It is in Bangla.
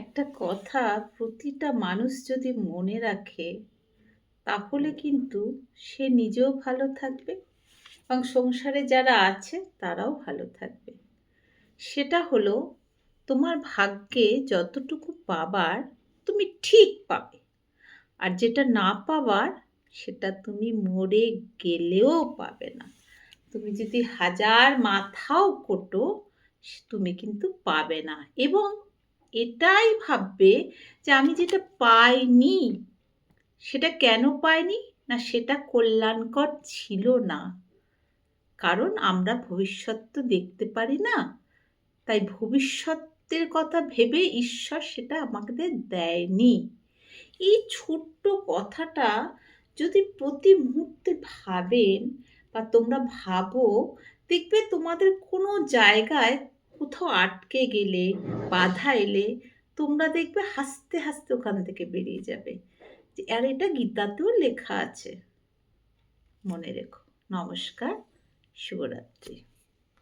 একটা কথা প্রতিটা মানুষ যদি মনে রাখে তাহলে কিন্তু সে নিজেও ভালো থাকবে এবং সংসারে যারা আছে তারাও ভালো থাকবে। সেটা হলো তোমার ভাগ্যে যতটুকু পাবার তুমি ঠিক পাবে, আর যেটা না পাবার সেটা তুমি মরে গেলেও পাবে না। তুমি যদি হাজার মাথাও কোটো তুমি কিন্তু পাবে না, এবং এটাই ভাববে যে আমি যেটা পাইনি সেটা কেন পাইনি, না সেটা কল্যাণকর ছিল না। কারণ আমরা ভবিষ্যৎ তো দেখতে পারি না, তাই ভবিষ্যতের কথা ভেবে ঈশ্বর সেটা আমাদের দেয়নি। এই ছোট্ট কথাটা যদি প্রতি মুহূর্তে ভাবেন বা তোমরা ভাবো, দেখবে তোমাদের কোনো জায়গায় কোথাও আটকে গেলে, বাধা এলে, তোমরা দেখবে হাসতে হাসতে ওখান থেকে বেরিয়ে যাবে। আর এটা গীতাতেও লেখা আছে, মনে রেখো। নমস্কার, শুভরাত্রি।